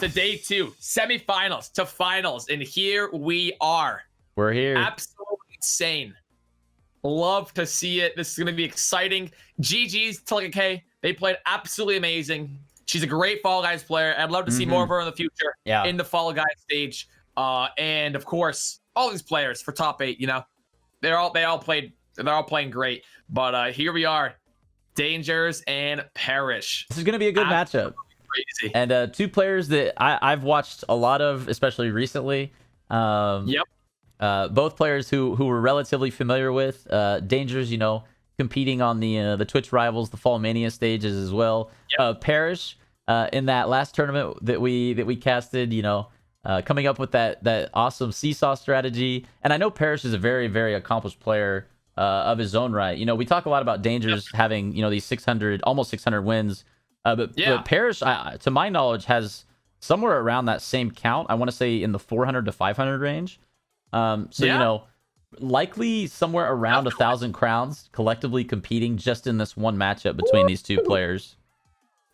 to day 2, semifinals to finals, and here we are. We're here. Absolutely insane. Love to see it. This is going to be exciting. GG's to Leckakay. They played absolutely amazing. She's a great Fall Guys player. I'd love to see more of her in the future in the Fall Guys stage. And of course, all these players for top 8, you know, they're all playing great. But here we are, Dangers and Perish. This is going to be a good matchup. Crazy. And 2 players that I've watched a lot of, especially recently. Both players who we're relatively familiar with. Dangers, you know, competing on the Twitch Rivals, the Fall Mania stages as well. Perish, in that last tournament that we casted, you know, coming up with that awesome seesaw strategy. And I know Perish is a very, very accomplished player of his own right. You know, we talk a lot about Dangers having, you know, these almost 600 wins. But Perish, to my knowledge, has somewhere around that same count. I want to say in the 400 to 500 range. You know, likely somewhere around 1,000 crowns collectively competing just in this one matchup between these 2 players.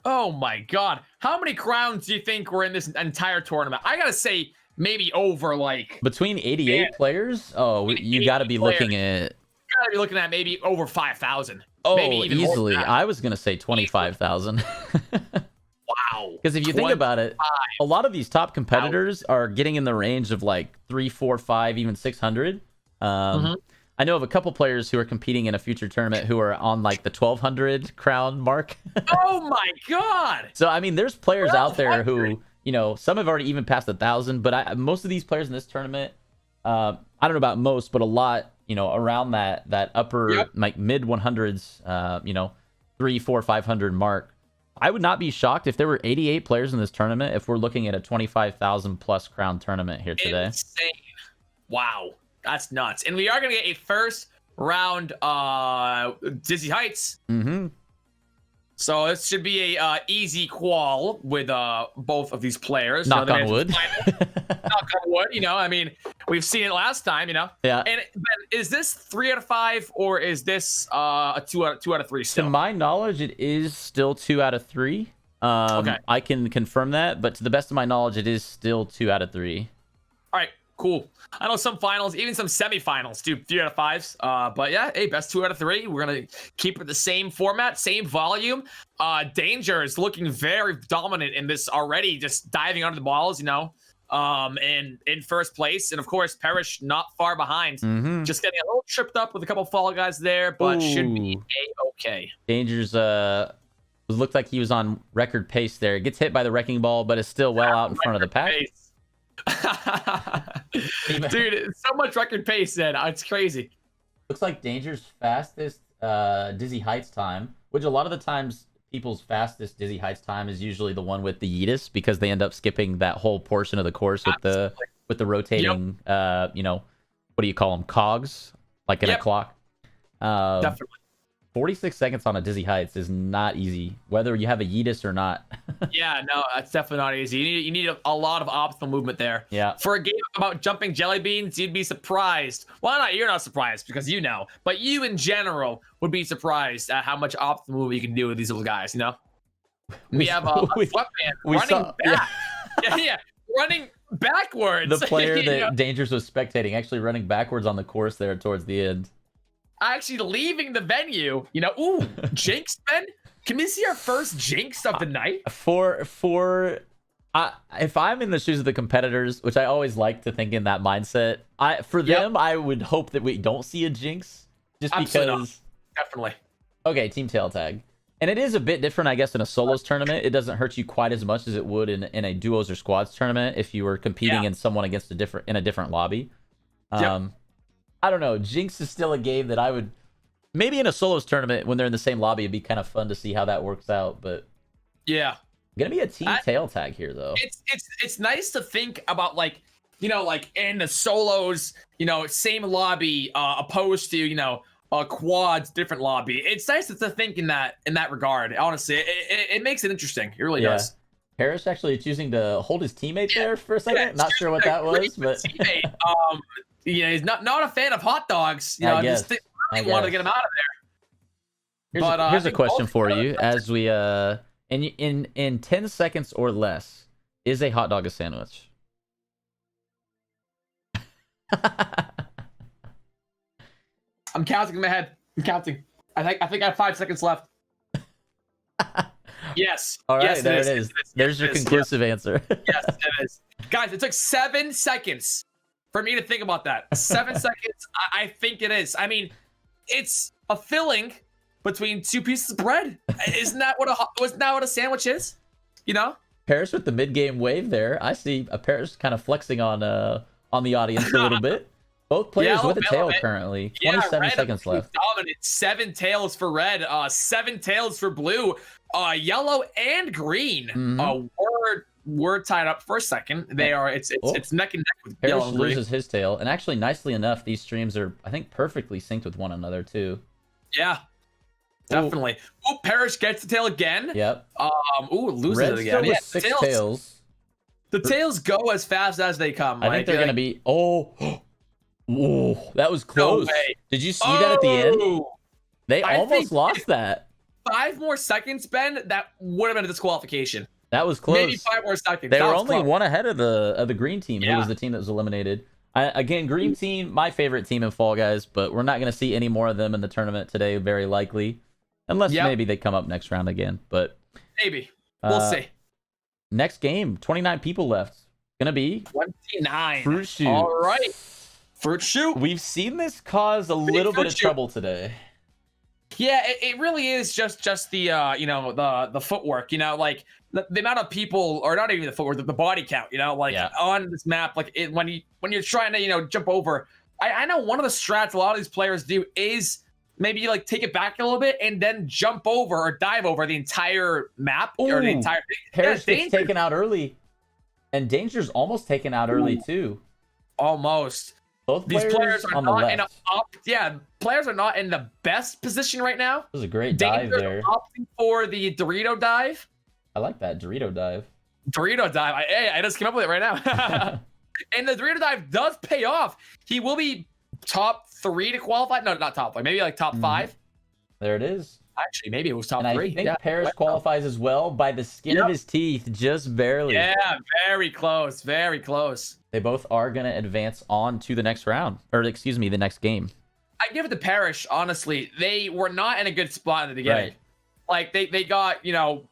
Oh my God. How many crowns do you think were in this entire tournament? I gotta say maybe over like... Between 88 players? Oh, you gotta be looking at... You gotta be looking at maybe over 5,000. Oh, maybe even easily. I was gonna say 25,000. Wow. Because if you think about it, a lot of these top competitors are getting in the range of like 3, 4, 5, even 600. I know of a couple players who are competing in a future tournament who are on like the 1,200 crown mark. Oh my God. So, I mean, there's players out there who, you know, some have already even passed 1,000, but most of these players in this tournament, I don't know about most, but a lot, you know, around that upper, like mid 100s, you know, 3, 4, 500 mark. I would not be shocked if there were 88 players in this tournament if we're looking at a 25,000 plus crown tournament here today. Insane. Wow. That's nuts. And we are going to get a first round Dizzy Heights. So this should be a easy qual with both of these players. Knock on wood. Knock on wood. You know, I mean, we've seen it last time, you know. Yeah. And is this 3 out of 5 or is this a 2 out of 3 still? To my knowledge, it is still 2 out of 3. Okay. I can confirm that, but to the best of my knowledge, it is still 2 out of 3. All right. Cool. I know some finals, even some semifinals, do 3 out of 5s. But yeah, hey, best 2 out of 3. We're gonna keep it the same format, same volume. Danger is looking very dominant in this already, just diving under the balls, you know. And in first place, and of course, Perish not far behind. Just getting a little tripped up with a couple Fall Guys there, but should be okay. Danger's looked like he was on record pace there. Gets hit by the wrecking ball, but is still well out in front of the pack. Dude, so much record pace then. It's crazy. Looks like Danger's fastest Dizzy Heights time, which a lot of the times people's fastest Dizzy Heights time is usually the one with the Yeetus, because they end up skipping that whole portion of the course with the rotating you know, what do you call them, cogs, like in a clock. Definitely. 46 seconds on a Dizzy Heights is not easy, whether you have a Yeetus or not. Yeah, no, that's definitely not easy. You need a lot of optimal movement there. Yeah. For a game about jumping jelly beans, you'd be surprised. Well, not you're not surprised because you know, but you in general would be surprised at how much optimal movement you can do with these little guys. You know, we have a sweatband running back. Yeah, running backwards. The player that Dangers was spectating actually running backwards on the course there towards the end. Actually leaving the venue, you know. Ooh, Jinx, Ben. Can we see our first Jinx of the night? If I'm in the shoes of the competitors, which I always like to think in that mindset, for them, I would hope that we don't see a Jinx, just because. Definitely. Okay, team tail tag, and it is a bit different, I guess, in a solos tournament. It doesn't hurt you quite as much as it would in a duos or squads tournament if you were competing in someone against in a different lobby. I don't know. Jinx is still a game that I would maybe in a solos tournament when they're in the same lobby. It'd be kind of fun to see how that works out. But yeah, gonna be a team tail tag here though. It's nice to think about, like, you know, like in the solos, you know, same lobby opposed to, you know, quads, different lobby. It's nice to think in that regard. Honestly, it makes it interesting. It really does. Harris actually choosing to hold his teammate there for a second. Not sure what that was, but teammate. Yeah, he's not a fan of hot dogs. You know, I just wanted to get him out of there. Here's a question for you: as we in 10 seconds or less, Is a hot dog a sandwich? I'm counting in my head. I'm counting. I think I have 5 seconds left. Yes. All right, yes, there it is. There's your conclusive answer. Yes, it is. Guys, it took 7 seconds for me to think about that. 7 seconds. I think it is. I mean, it's a filling between 2 pieces of bread. Isn't that what a sandwich is? You know? Paris with the mid-game wave there. I see a Paris kind of flexing on the audience a little bit. Both players with a tail currently. 27 seconds left. Dominant. 7 tails for red. 7 tails for blue. Yellow and green. We're tied up for a second. They are. It's neck and neck with Paris yellow and green. loses his tail, and actually, nicely enough, these streams are, I think, perfectly synced with one another too. Yeah, definitely. Ooh, Parrish gets the tail again. Yep. Loses Red it again. still with 6 tails. The tails go as fast as they come. I think they're gonna be. Ooh, that was close. No way. Did you see that at the end? They I almost think lost that. 5 more seconds, Ben. That would have been a disqualification. That was close. Maybe 5 more seconds. They were only one ahead of the green team, who Yeah. was the team that was eliminated. Again, green team, my favorite team in Fall Guys, but we're not going to see any more of them in the tournament today, very likely, unless maybe they come up next round again. But maybe we'll see. Next game, 29 people left. Gonna be 29. Fruit Shoot. All right, Fruit Shoot. We've seen this cause a little bit of trouble today. Yeah, it really is just the the footwork, like the amount of people, or not even the footwork, the body count, on this map, like when you're trying to jump over. I know one of the strats a lot of these players do is maybe like take it back a little bit and then jump over or dive over the entire map or the entire thing. Parrish gets taken out early, and Danger's almost taken out early too. Almost. Both These players are on the not left. Players are not in the best position right now. It was a great dive there. Opting for the Dorito dive. I like that Dorito dive. Dorito dive. I just came up with it right now. And the Dorito dive does pay off. He will be top 3 to qualify. No, not top 5. Maybe like top 5. There it is. Actually, maybe it was top 3. I think Parrish qualifies as well by the skin of his teeth, just barely. Yeah, very close. Very close. They both are going to advance on to the next round. Or, excuse me, the next game. I give it to Parrish, honestly. They were not in a good spot in the beginning. Right. Like, they got,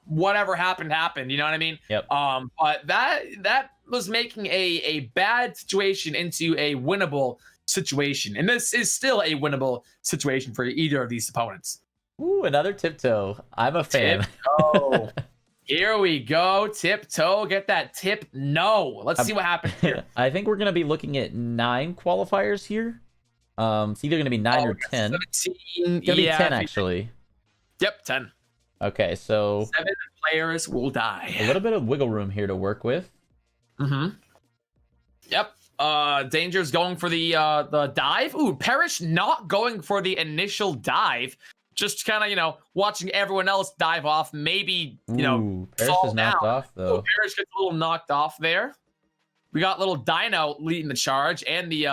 whatever happened, you know what I mean? Yep. But that was making a bad situation into a winnable situation. And this is still a winnable situation for either of these opponents. Ooh, another tiptoe. I'm a fan. Tiptoe. Here we go. Tiptoe. Get that tip. No. Let's see what happens here. I think we're going to be looking at 9 qualifiers here. It's either going to be 9 or 10. 17. It's going to be 10, actually. Yep, 10. Okay, so 7 players will die. A little bit of wiggle room here to work with. Yep. Danger's going for the dive. Ooh, Parrish not going for the initial dive. Just kind of, watching everyone else dive off. Maybe, Parrish is knocked off, though. Parrish gets a little knocked off there. We got little Dino leading the charge and the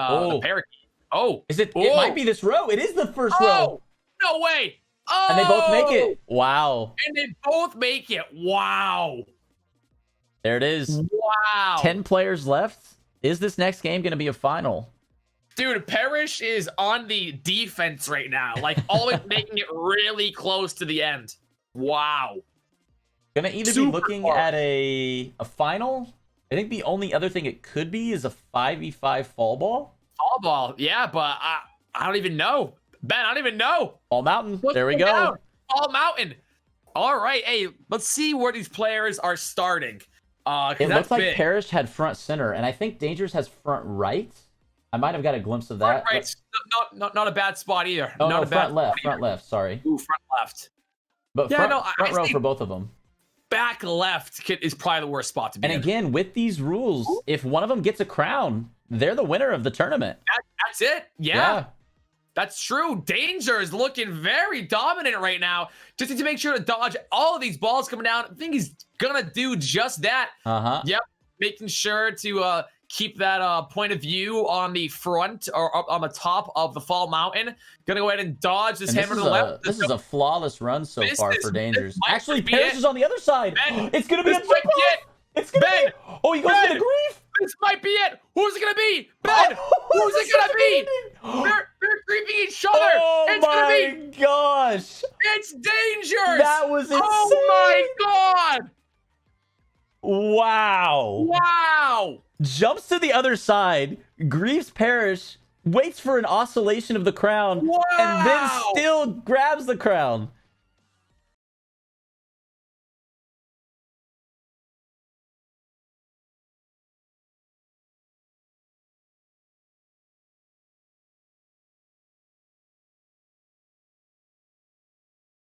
parakeet. Oh. Is it? It might be this row. It is the first row. No way. Oh. And they both make it. Wow. And they both make it. Wow. There it is. Wow. 10 players left. Is this next game going to be a final? Dude, Parrish is on the defense right now. Like, always making it really close to the end. Wow. Gonna either be looking at a final. I think the only other thing it could be is a 5v5 fall ball. Fall ball, yeah, but I don't even know. Ben, I don't even know. Fall Mountain. There we go. Down? Fall Mountain. All right, hey, let's see where these players are starting. It looks like Parrish had front center, and I think Dangers has front right. I might have got a glimpse of that. Front right, not a bad spot either. Oh, not no, a bad front left, sorry. Ooh, front left. But yeah, front row for both of them. Back left is probably the worst spot to be in. And again, with these rules, if one of them gets a crown, they're the winner of the tournament. That's it. Yeah. That's true. Danger is looking very dominant right now. Just to make sure to dodge all of these balls coming down. I think he's gonna do just that. Yep. Making sure to keep that point of view on the front or up on the top of the Fall Mountain. Gonna go ahead and dodge this hammer to the left. This is a flawless run so far for Dangers. Actually, Parrish is on the other side. Ben, it's gonna be a trip. It's gonna be Oh, he goes for the grief. This might be it. Who's it gonna be? Ben. Who's it gonna be? They're creeping each other. Oh It's gonna my be. gosh. It's Dangers. That was insane. Oh my god. Wow. Wow. Jumps to the other side, griefs Parrish, waits for an oscillation of the crown, Wow. and then still grabs the crown.